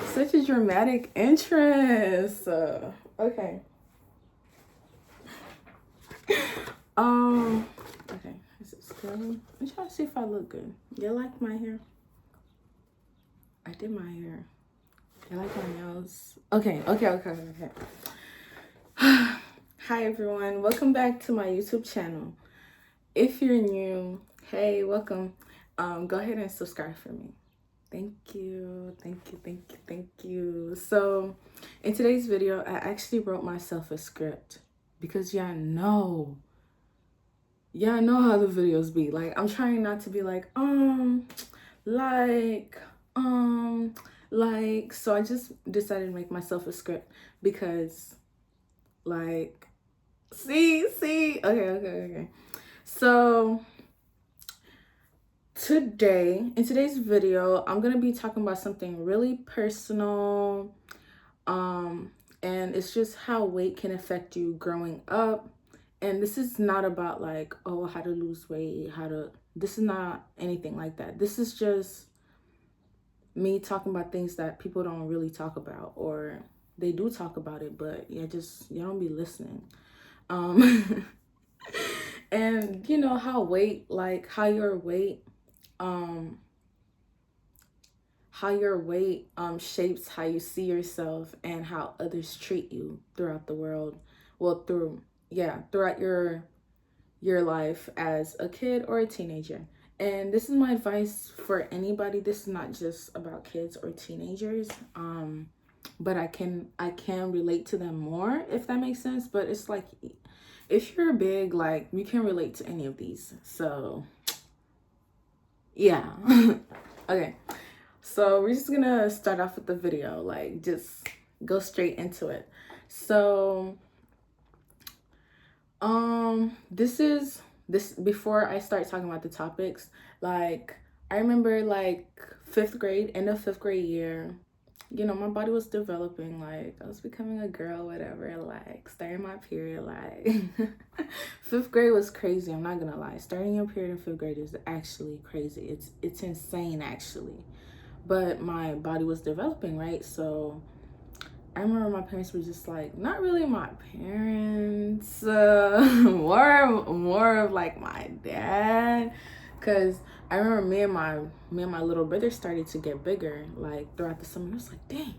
Such a dramatic entrance. Okay. Okay. Is it still? I'm trying to see if I look good. You like my hair? I did my hair. You like my nails? Okay. Hi everyone. Welcome back to my YouTube channel. If you're new, hey, welcome. Go ahead and subscribe for me. Thank you. So in today's video, I actually wrote myself a script because y'all know how the videos be. Like, I'm trying not to be like, so I just decided to make myself a script because, like, see, okay. So in today's video, I'm gonna be talking about something really personal, and it's just how weight can affect you growing up. And this is not about like, oh, how to lose weight, this is not anything like that. This is just me talking about things that people don't really talk about, or they do talk about it, but you don't be listening. And you know how your weight shapes how you see yourself and how others treat you throughout the world. Well, throughout your life as a kid or a teenager. And this is my advice for anybody. This is not just about kids or teenagers. But I can relate to them more, if that makes sense. But it's like, if you're big, like, you can relate to any of these. So yeah. Okay, so we're just gonna start off with the video, like, just go straight into it. So this before I start talking about the topics, like, I remember, like, end of fifth grade year, you know, my body was developing, like, I was becoming a girl, whatever, like, starting my period, like, fifth grade was crazy, I'm not gonna lie. Starting your period in fifth grade is actually crazy. It's insane, actually. But my body was developing, right? So I remember my parents were just like, not really my parents, more of like my dad, because I remember me and my little brother started to get bigger, like, throughout the summer. It was like, dang,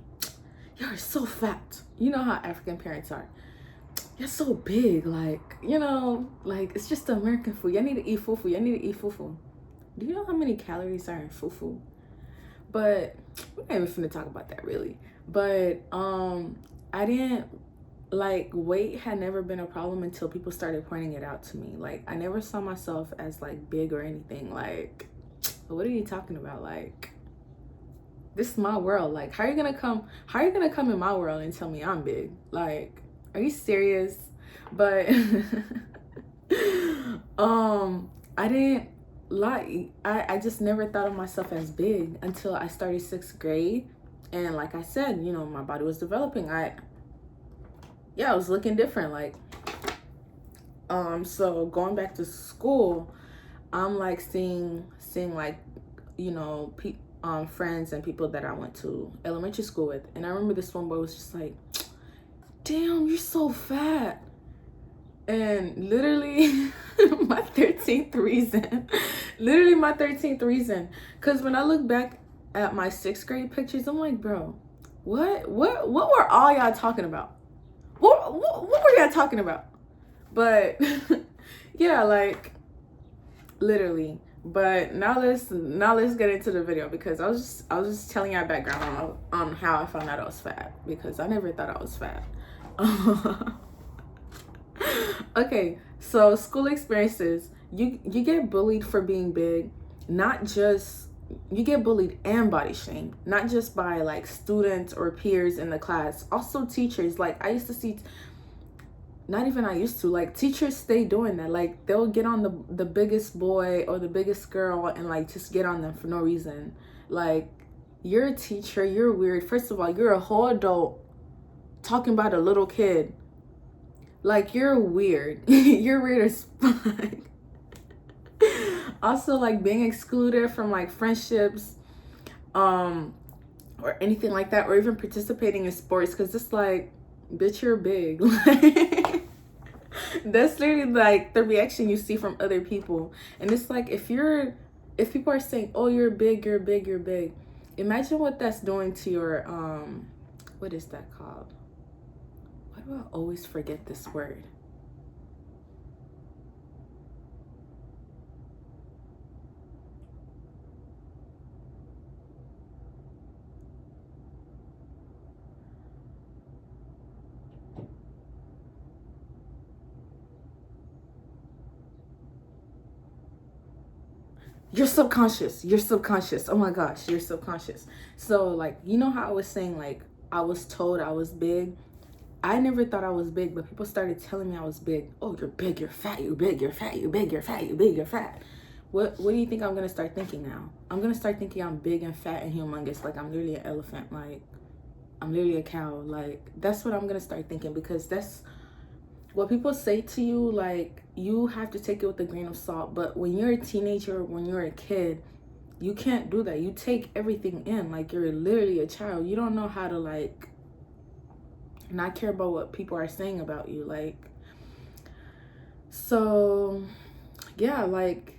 you're so fat. You know how African parents are. You're so big, like, you know, like, it's just American food. You need to eat fufu. You need to eat fufu. Do you know how many calories are in fufu? But we're not even finna talk about that, really. But I didn't, like, weight had never been a problem until people started pointing it out to me. Like, I never saw myself as, like, big or anything. Like, what are you talking about? Like, this is my world. Like, how are you gonna come in my world and tell me I'm big? Like, are you serious? But I didn't, like, I just never thought of myself as big until I started sixth grade. And like I said, you know, my body was developing. I was looking different. Like, so going back to school, I'm like seeing like, you know, friends and people that I went to elementary school with. And I remember this one boy was just like, damn, you're so fat. And literally my 13th reason, because when I look back at my sixth grade pictures, I'm like, bro, what were all y'all talking about? What were y'all talking about? But yeah, like, literally. But now let's get into the video, because I was just telling y'all background on how I found out I was fat, because I never thought I was fat. Okay, so school experiences. You get bullied for being big, you get bullied and body shamed, not just by, like, students or peers in the class, also teachers. Like, I used to see, not even I used to, like, teachers stay doing that. Like, they'll get on the biggest boy or the biggest girl and, like, just get on them for no reason. Like, you're a teacher, you're weird. First of all, you're a whole adult talking about a little kid. Like, you're weird. You're weird as fuck. Also, like being excluded from like friendships, or anything like that, or even participating in sports, because it's like, bitch, you're big. Like, that's literally like the reaction you see from other people. And it's like, if people are saying, oh, you're big, you're big, you're big, imagine what that's doing to your what is that called? Why do I always forget this word? Your subconscious. Your subconscious. Oh my gosh, your subconscious. So like, you know how I was saying, like, I was told I was big. I never thought I was big, but people started telling me I was big. Oh, you're big, you're fat, you're big, you're fat, you're big, you're fat, you're big, you're fat. What do you think I'm gonna start thinking now? I'm gonna start thinking I'm big and fat and humongous, like I'm literally an elephant, like I'm literally a cow. Like, that's what I'm gonna start thinking, because that's what people say to you. Like, you have to take it with a grain of salt. But when you're a teenager, when you're a kid, you can't do that. You take everything in. Like, you're literally a child. You don't know how to, like, not care about what people are saying about you. Like, so yeah, like,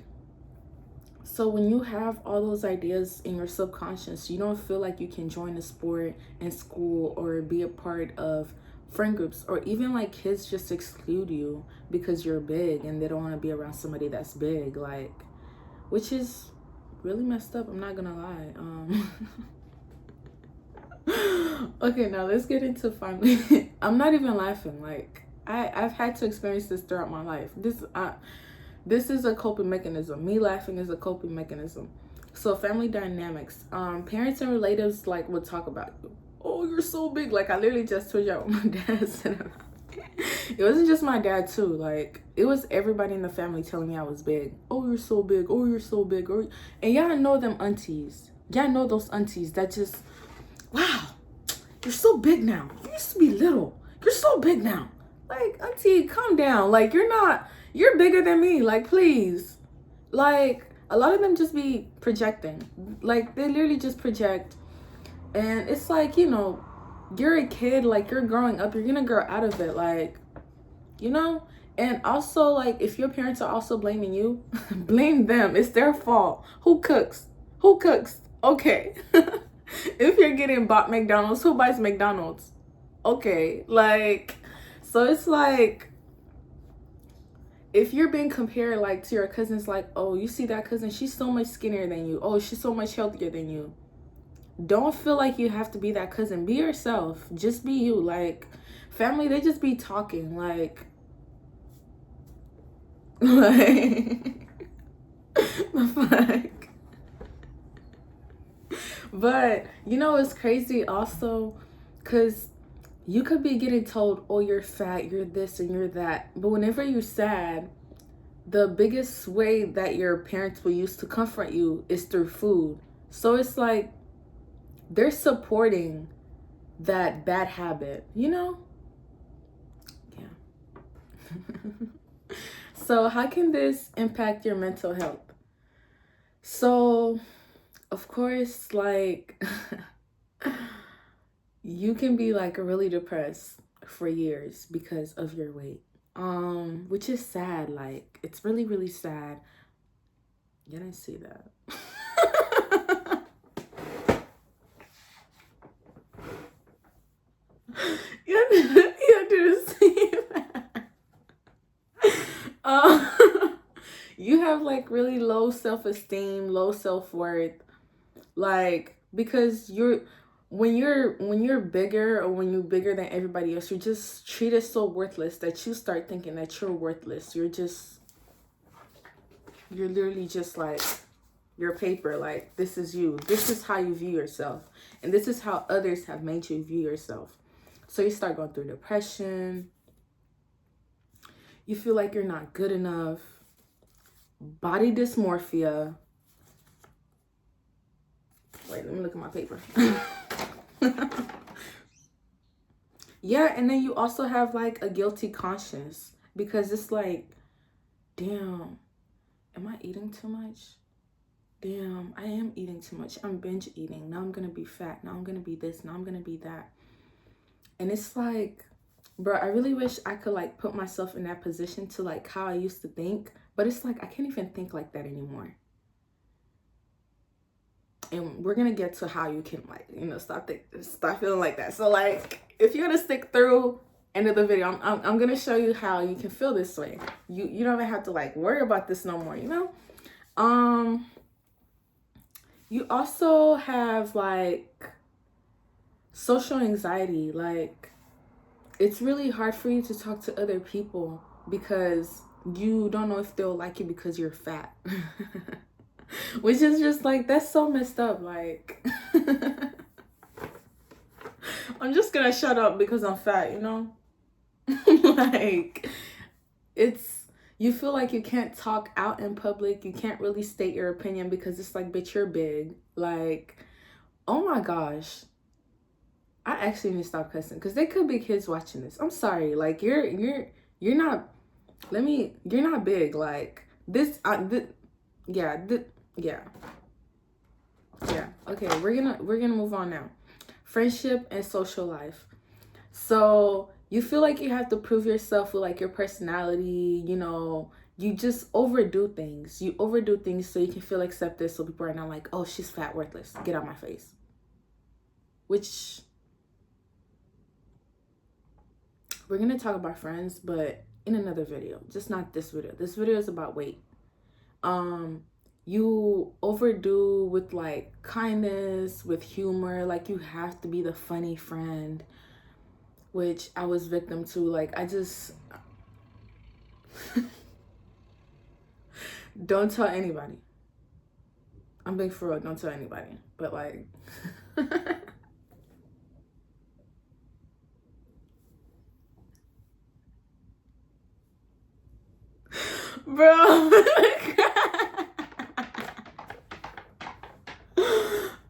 so when you have all those ideas in your subconscious, you don't feel like you can join a sport in school or be a part of friend groups, or even like kids just exclude you because you're big and they don't want to be around somebody that's big, like, which is really messed up. I'm not gonna lie. Okay, now let's get into family. I'm not even laughing. Like, I've had to experience this throughout my life. This is a coping mechanism. Me laughing is a coping mechanism. So family dynamics. Parents and relatives like would talk about you. Oh, you're so big. Like, I literally just told y'all what my dad said about me. It wasn't just my dad too. Like, it was everybody in the family telling me I was big. Oh, you're so big. Oh, you're so big. Oh, and y'all know them aunties. Y'all know those aunties that just, wow, you're so big now. You used to be little. You're so big now. Like, auntie, calm down. Like, you're bigger than me. Like, please. Like, a lot of them just be projecting. Like, they literally just project. And it's like, you know, you're a kid. Like, you're growing up. You're going to grow out of it. Like, you know? And also, like, if your parents are also blaming you, blame them. It's their fault. Who cooks? Who cooks? Okay. If you're getting bought McDonald's, who buys McDonald's? Okay. Like, so it's like, if you're being compared, like, to your cousins, like, oh, you see that cousin, she's so much skinnier than you. Oh, she's so much healthier than you. Don't feel like you have to be that cousin. Be yourself. Just be you. Like, family, they just be talking. Like, the fuck? But, you know, it's crazy also, because you could be getting told, oh, you're fat, you're this, and you're that. But whenever you're sad, the biggest way that your parents will use to comfort you is through food. So it's like, they're supporting that bad habit, you know? Yeah. So how can this impact your mental health? So, of course, like, you can be like really depressed for years because of your weight. Which is sad. Like, it's really, really sad. You didn't see that. You didn't see that. You have like really low self-esteem, low self-worth, like, because when you're bigger, or when you're bigger than everybody else, you're just treated so worthless that you start thinking that you're worthless. You're literally just like, your paper. Like, this is you. This is how you view yourself, and this is how others have made you view yourself. So you start going through depression. You feel like you're not good enough. Body dysmorphia. Wait, let me look at my paper. Yeah, and then you also have like a guilty conscience, because it's like, damn, Am I eating too much? Damn, I am eating too much. I'm binge eating. Now I'm gonna be fat. Now I'm gonna be this. Now I'm gonna be that. And it's like, bro, I really wish I could like put myself in that position to like how I used to think. But it's like I can't even think like that anymore. And we're gonna get to how you can like, you know, stop feeling like that. So like, if you're gonna stick through end of the video, I'm gonna show you how you can feel this way. You don't even have to like worry about this no more, you know. You also have like social anxiety. Like, it's really hard for you to talk to other people because you don't know if they'll like you because you're fat. Which is just like, that's so messed up. Like, I'm just gonna shut up because I'm fat, you know? Like, you feel like you can't talk out in public. You can't really state your opinion because it's like, bitch, you're big. Like, oh my gosh. I actually need to stop cussing because there could be kids watching this. I'm sorry. Like, you're not, you're not big. Like, yeah. Okay, we're gonna move on now. Friendship and social life. So you feel like you have to prove yourself with like your personality, you know, you just overdo things. You overdo things so you can feel accepted, so people are not like, oh, she's fat, worthless, get out my face. Which, we're gonna talk about friends, but in another video, just not this video. This video is about weight. You overdo with like kindness, with humor, like you have to be the funny friend, which I was victim to. Like, I just don't tell anybody. I'm being for real, don't tell anybody. But like bro,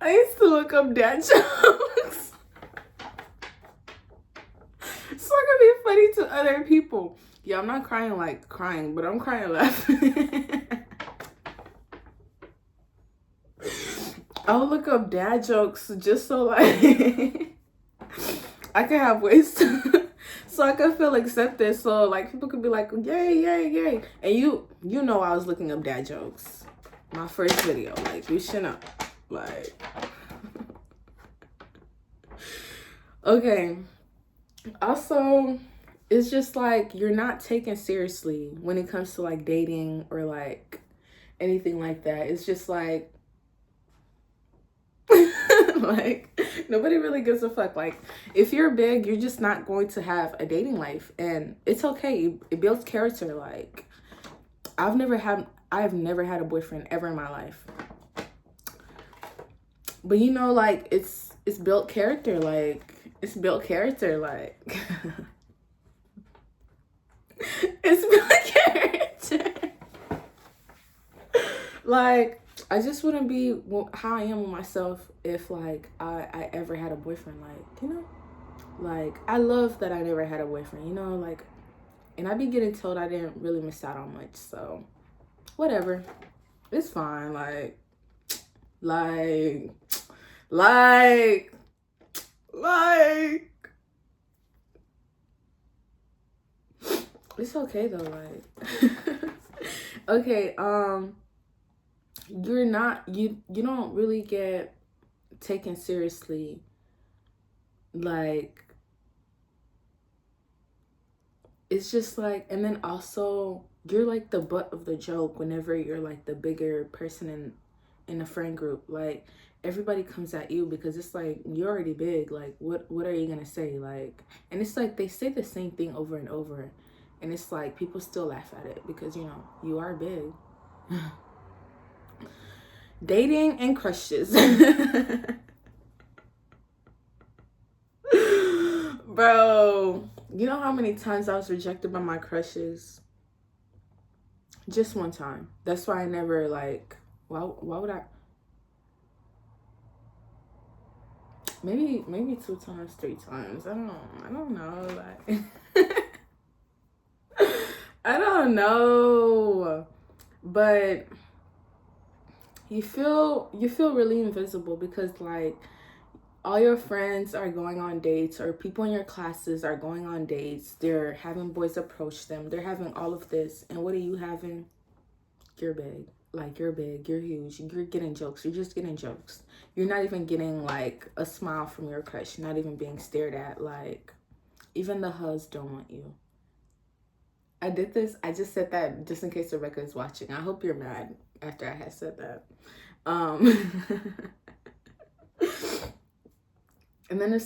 I used to look up dad jokes so I could be funny to other people. Yeah, I'm not crying like crying, but I'm crying laughing. I'll look up dad jokes just so like I can have ways to so I could feel accepted. So like people could be like, yay, yay, yay. And you know I was looking up dad jokes. My first video. Like, you should know. Like okay. Also, it's just like you're not taken seriously when it comes to like dating or like anything like that. It's just like like nobody really gives a fuck. Like, if you're big, you're just not going to have a dating life, and it's okay. It builds character. Like, I've never had a boyfriend ever in my life, but you know, like it's built character. Like, it's built character. Like it's built character. Like, I just wouldn't be how I am with myself if like I ever had a boyfriend. Like, you know, like I love that I never had a boyfriend, you know, like, and I be getting told I didn't really miss out on much, so whatever, it's fine. Like it's okay though. Like okay, you're not, you don't really get taken seriously. Like, it's just like, and then also you're like the butt of the joke whenever you're like the bigger person in a friend group. Like, everybody comes at you because it's like, you're already big. Like, what are you gonna say? Like, and it's like they say the same thing over and over, and it's like people still laugh at it because, you know, you are big. Dating and crushes. Bro, you know how many times I was rejected by my crushes? Just one time. That's why I never, like, why would I? Maybe 2 times, 3 times. I don't know. Like I don't know. But you feel really invisible because like all your friends are going on dates, or people in your classes are going on dates. They're having boys approach them. They're having all of this. And what are you having? You're big. Like, you're big. You're huge. You're getting jokes. You're just getting jokes. You're not even getting, like, a smile from your crush. You're not even being stared at. Like, even the hugs don't want you. I did this. I just said that just in case Rebecca is watching. I hope you're mad after I had said that. And then if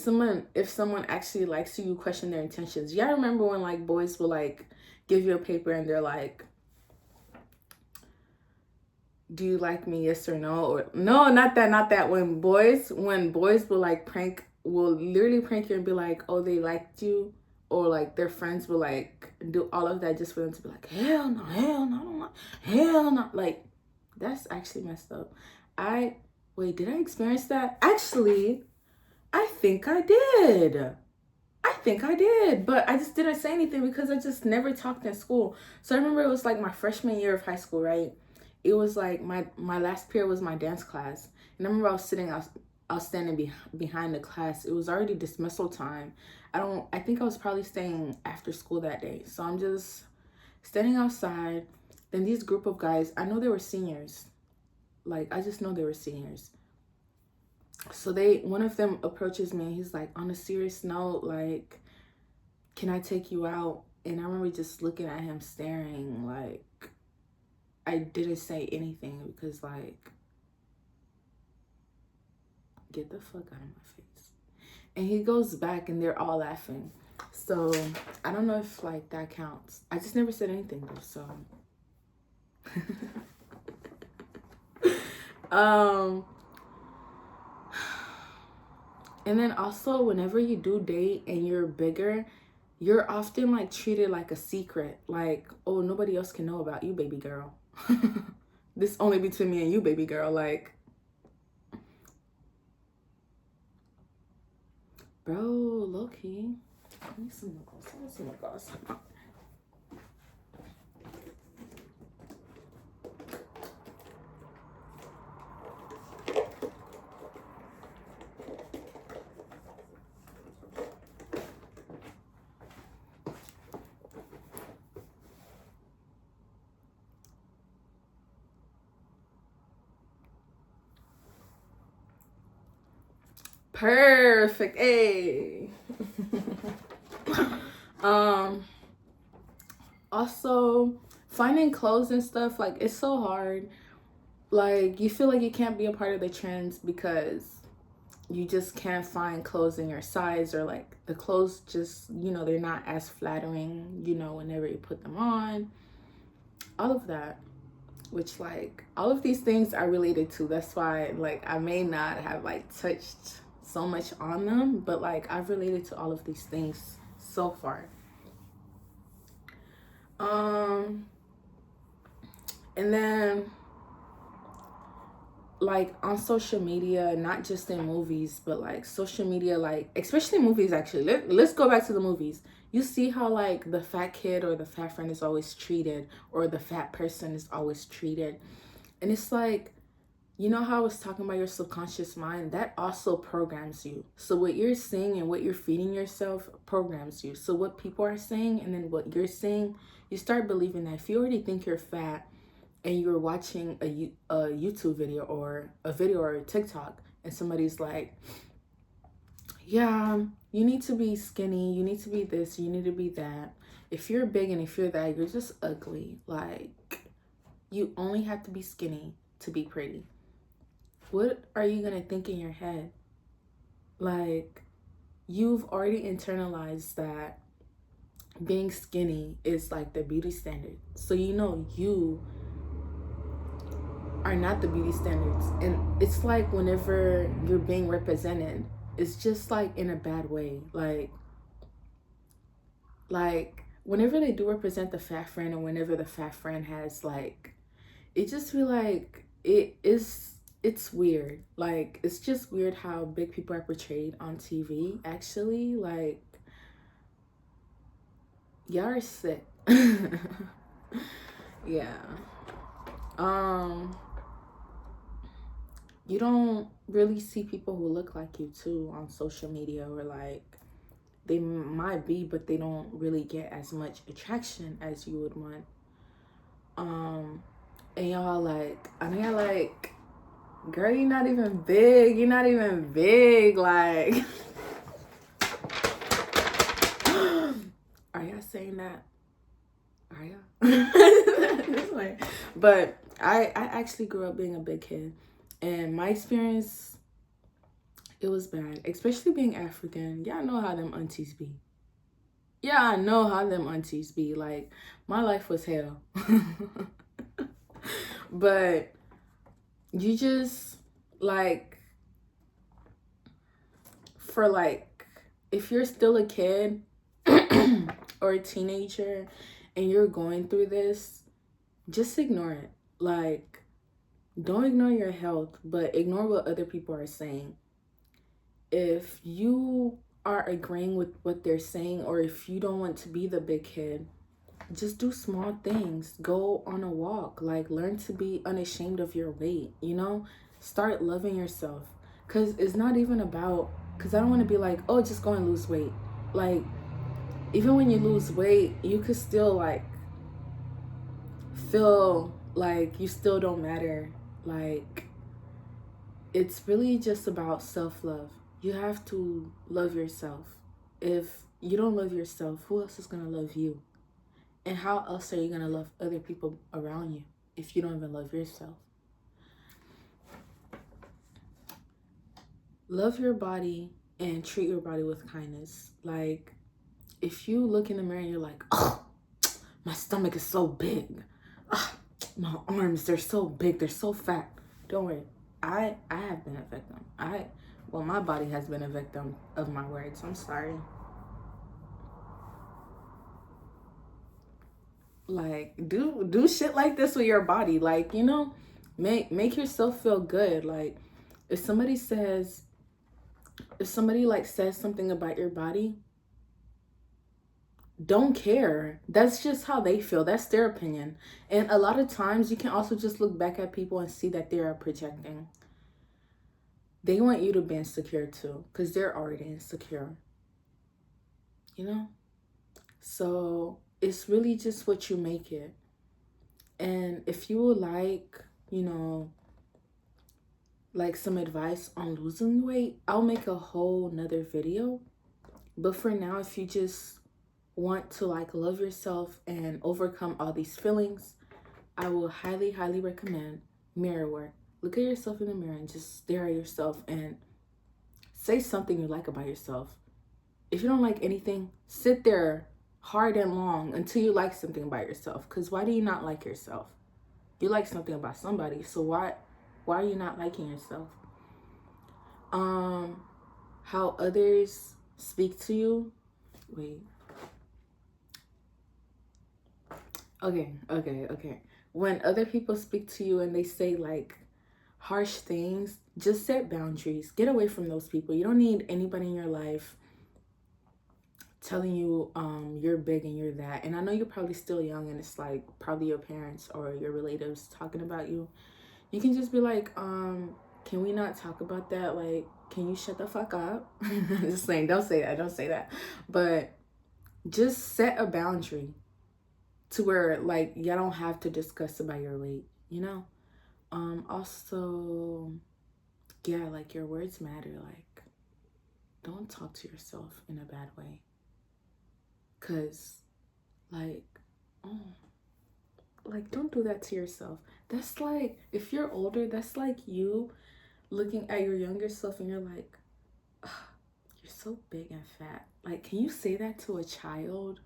someone actually likes you, you question their intentions. Y'all remember when like boys will like give you a paper and they're like, do you like me, yes or no? Or no, not that. When boys will literally prank you and be like, oh, they liked you, or like their friends will like do all of that just for them to be like, hell no, hell no, I don't like, hell no. Like, that's actually messed up. Did I experience that? Actually, I think I did. But I just didn't say anything because I just never talked in school. So I remember it was like my freshman year of high school, right? It was like my last period was my dance class. And I remember I was standing behind the class. It was already dismissal time. I think I was probably staying after school that day. So I'm just standing outside. Then these group of guys, I know they were seniors. Like, I just know they were seniors. So one of them approaches me and he's like, on a serious note, like, can I take you out? And I remember just looking at him staring, like, I didn't say anything because, like, get the fuck out of my face. And he goes back and they're all laughing. So I don't know if like that counts. I just never said anything though, so and then also whenever you do date and you're bigger, you're often like treated like a secret. Like, oh, nobody else can know about you, baby girl. This only between me and you, baby girl. Like, bro, low key. I need some more gloss. Perfect. Hey. Also, finding clothes and stuff, like, it's so hard. Like, you feel like you can't be a part of the trends because you just can't find clothes in your size, or like the clothes just, they're not as flattering, whenever you put them on. All of that, which, like, all of these things are related to. That's why, like, I may not have like touched so much on them, but like I've related to all of these things so far. And then like on social media, not just in movies, but like social media, like especially movies. Actually, let's go back to the movies. You see how like the fat kid or the fat friend is always treated, or the fat person is always treated. And it's like, you know how I was talking about your subconscious mind? That also programs you. So what you're saying and what you're feeding yourself programs you. So what people are saying and then what you're saying, you start believing that. If you already think you're fat and you're watching a YouTube video or a video or a TikTok, and somebody's like, yeah, you need to be skinny, you need to be this, you need to be that. If you're big and if you're that, you're just ugly. Like, you only have to be skinny to be pretty. What are you gonna think in your head? Like, you've already internalized that being skinny is like the beauty standard. So you are not the beauty standards. And it's like whenever you're being represented, it's just like in a bad way. Like whenever they do represent the fat friend, or whenever the fat friend has like, it just feel like it's weird. Like, it's just weird how big people are portrayed on TV. Actually, like, y'all are sick. Yeah. Um, you don't really see people who look like you too on social media, or like they might be, but they don't really get as much attraction as you would want. And y'all like, I know y'all like, girl, you're not even big. You're not even big. Like, are y'all saying that? Are y'all? But I actually grew up being a big kid. And my experience, it was bad. Especially being African. Y'all know how them aunties be. Yeah, I know how them aunties be. Like, my life was hell. But you just, like, for like, if you're still a kid or a teenager and you're going through this, just ignore it. Like, don't ignore your health, but ignore what other people are saying. If you are agreeing with what they're saying, or if you don't want to be the big kid, just do small things. Go on a walk. Like, learn to be unashamed of your weight, you know? Start loving yourself. Because it's not even about, because I don't want to be like, oh, just go and lose weight. Like, even when you lose weight, you could still, like, feel like you still don't matter. Like, it's really just about self-love. You have to love yourself. If you don't love yourself, who else is going to love you? And how else are you going to love other people around you if you don't even love yourself? Love your body and treat your body with kindness. Like, if you look in the mirror and you're like, oh, my stomach is so big. Oh, my arms, they're so big. They're so fat. Don't worry. I have been a victim. My body has been a victim of my words. I'm sorry. Like, do shit like this with your body. Like, you know, make yourself feel good. Like, if somebody like says something about your body, don't care. That's just how they feel. That's their opinion. And a lot of times you can also just look back at people and see that they are projecting. They want you to be insecure too, because they're already insecure. You know? So it's really just what you make it. And if you would like, you know, like some advice on losing weight, I'll make a whole nother video. But for now, if you just want to like love yourself and overcome all these feelings, I will highly, highly recommend mirror work. Look at yourself in the mirror and just stare at yourself and say something you like about yourself. If you don't like anything, sit there hard and long until you like something about yourself. Because why do you not like yourself? You like something about somebody, so why are you not liking yourself? How others speak to you. Wait. Okay. When other people speak to you and they say like harsh things, just set boundaries. Get away from those people. You don't need anybody in your life telling you you're big and you're that. And I know you're probably still young and it's like probably your parents or your relatives talking about you. You can just be like, can we not talk about that? Like, can you shut the fuck up? Just saying, don't say that. But just set a boundary to where like y'all don't have to discuss about your weight, you know? Also, yeah, like your words matter. Like, don't talk to yourself in a bad way. Cause like, oh, like don't do that to yourself. That's like, if you're older, that's like you looking at your younger self and you're like, ugh, you're so big and fat. Like, can you say that to a child?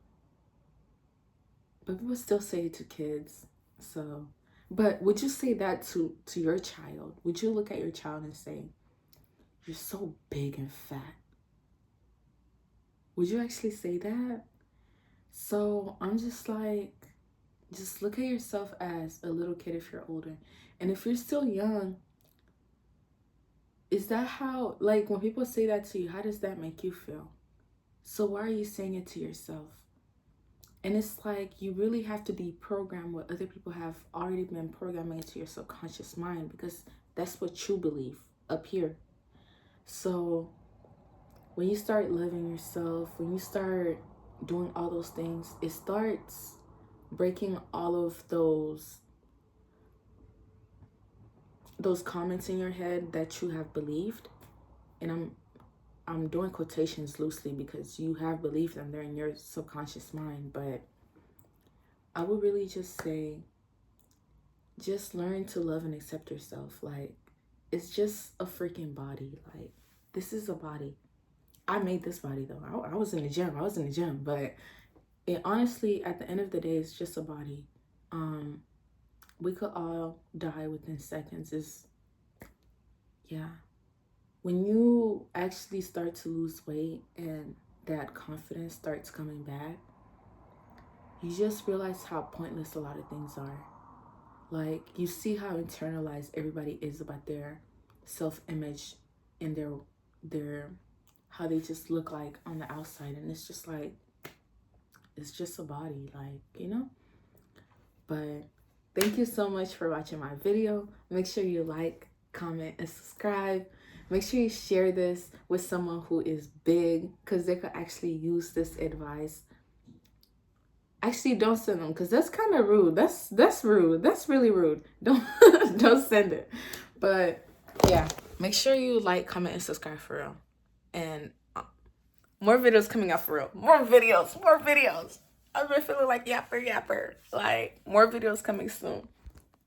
But people still say it to kids. So, but would you say that to your child? Would you look at your child and say, you're so big and fat? Would you actually say that? So I'm just like, just look at yourself as a little kid if you're older. And if you're still young, is that how, like, when people say that to you, how does that make you feel? So why are you saying it to yourself? And it's like you really have to deprogram what other people have already been programming into your subconscious mind, because that's what you believe up here. So when you start loving yourself, when you start doing all those things, it starts breaking all of those comments in your head that you have believed. And I'm doing quotations loosely because you have believed them, they're in your subconscious mind. But I would really just say, just learn to love and accept yourself. Like, it's just a freaking body. Like, this is a body. I made this body though. I was in the gym. But it honestly, at the end of the day, it's just a body. We could all die within seconds. Yeah. When you actually start to lose weight and that confidence starts coming back, you just realize how pointless a lot of things are. Like, you see how internalized everybody is about their self-image and their how they just look like on the outside. And it's just like, it's just a body, like, you know? But thank you so much for watching my video. Make sure you like, comment, and subscribe. Make sure you share this with someone who is big, because they could actually use this advice. Actually, don't send them, because that's kind of rude. That's rude. That's really rude. Don't don't send it. But yeah, make sure you like, comment, and subscribe for real. And more videos coming out for real. More videos. I've been feeling like yapper. Like, more videos coming soon.